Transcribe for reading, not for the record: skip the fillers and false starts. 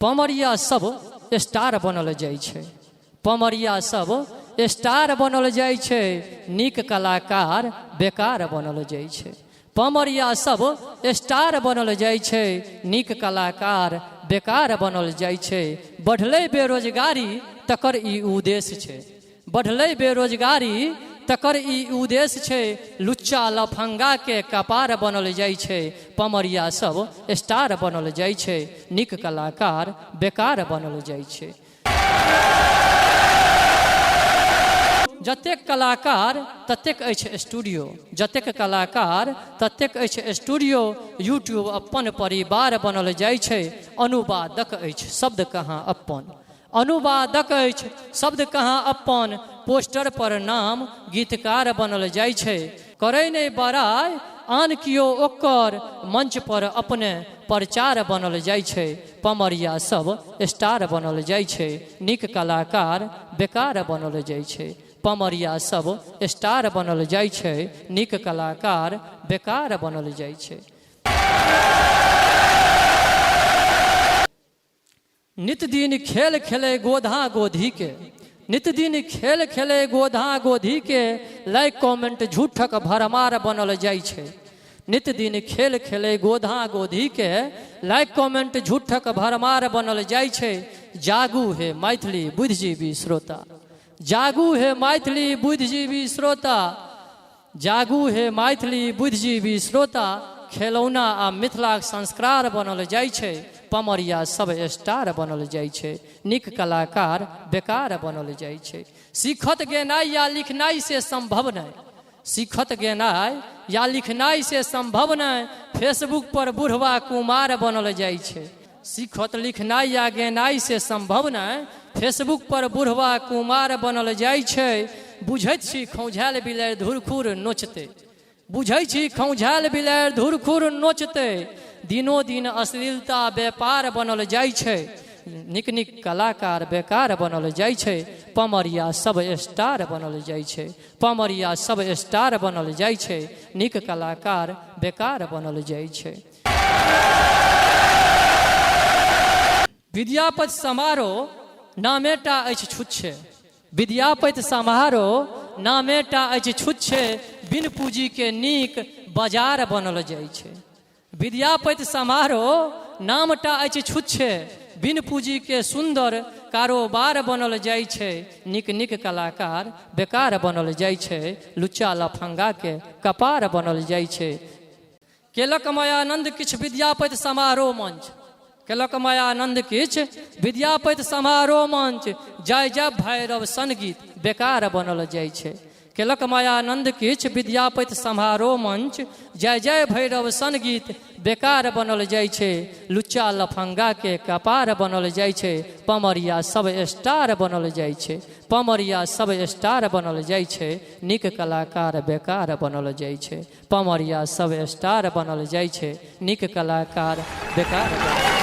पमरिया सब स्टार बनल जाइ छै, पमरिया सब स्टार बनल जाइ छै, नीक कलाकार बेकार बनल जाइ छै। पमरिया सब स्टार बनल जाइ छै, नीक कलाकार बेकार बनल जाइ छै। बढ़ले बेरोजगारी तकर ई उद्देश्य छै, बढ़ले बेरोजगारी तकर ई उद्देश्य छै। लुच्चा लफंगा के कपार बनल जाइ छै, पमरिया सब स्टार बनल जाइ छै, नीक कलाकार बेकार बनल जाइ छै। जतेक कलाकार ततेक अछि स्टूडियो, जतेक कलाकार ततेक अछि स्टूडियो। यूट्यूब अपन परिवार बनल जाइ छै, अनुवादक अछि शब्द कहाँ अपन, अनुवादक अछि शब्द कहाँ अपन। पोस्टर पर नाम गीतकार बनल जाइ छै, करै नहि बड़ाई आन कियो ओकर, मंच पर अपने प्रचार बनल जाइ छै। पमरिया सब स्टार बनल जाइ छै, नीक कलाकार बेकार बनल जाइ छै। पमरिया सब स्टार बनल जाइ छै, नीक कलाकार बेकार बनल जाइ छै। नित दिन खेल खेले गोधा गोधी के, नित दिन खेल खेले गोधा गोधी के, लाइक कमेंट झूठक भरमार बनल जाइ छै। नित दिन खेल खेले गोधा गोधी के, लाइक कमेंट झूठक भरमार बनल जाइ छै। जागू हे मैथिली बुद्धिजीवी श्रोता, जागू हे मैथिली बुद्धिजीवी श्रोता, जागू हे मैथिली बुद्धिजीवी श्रोता। खेलौना आ मिथिलाक संस्कार बनल जाइ छै, पमरिया सब स्टार बनल जाइ छै, नीक कलाकार बेकार बनल जाइ छै। सीखत गेनाइ या लिखनाइ से संभव नहीं, सीखत गेनाइ या लिखनाइ से संभव नहीं, फेसबुक पर बुढ़वा कुमार बनल जाइ छै। सीखत लिखनाइ या गेनाइ से संभव नहीं, फेसबुक पर बुढ़वा कुमार बनल जाइ छै। बुझैत छी खौझायल बिलाड़ि धुरखुर नोचते, बुझै छी खौझायल बिलाड़ि धुरखुर नोचते। दिनो दिन अश्लीलता व्यापार बनल जाइ छै, निक निक कलाकार बेकार बनल जाइ छै। पमरिया सब स्टार बनल जाइ छै, पमरिया सब स्टार बनल जाइ छै, निक कलाकार बेकार बनल जाइ छै। विद्यापति समारोह नामेटा अछि छुच्छे, विद्यापति समारोह नामेटा अछि छुच्छे। बिन पूंजी के नीक बाजार बनल जाइ छै, विद्यापति समारोह नामटा अछि छुच्छे। बिन पूंजी के सुंदर कारोबार बनल जाइ छै, निक निक कलाकार बेकार बनल जाइ छै। लुच्चा लफंगा के कपार बनल जाइ छै। केलक मायानंद किछ विद्यापति समारोह मंच, केलक मायानंद किछ विद्यापति समारोह मंच। जय जय भैरव संगीत बेकार बनल जाइ छै, केलक मायानंद किछ विद्यापति समारोह मंच। जय जय भैरव संगीत बेकार बनल जाइ छै। लुच्चा लफंगा के कपार बनल जाइ छै, पमरिया सब स्टार बनल जाइ छै, पमरिया सब स्टार बनल जाइ छै। निक कलाकार बेकार बनल जाइ छै, पमरिया सब स्टार बनल जाइ छै, निक कलाकार बेकार बनल।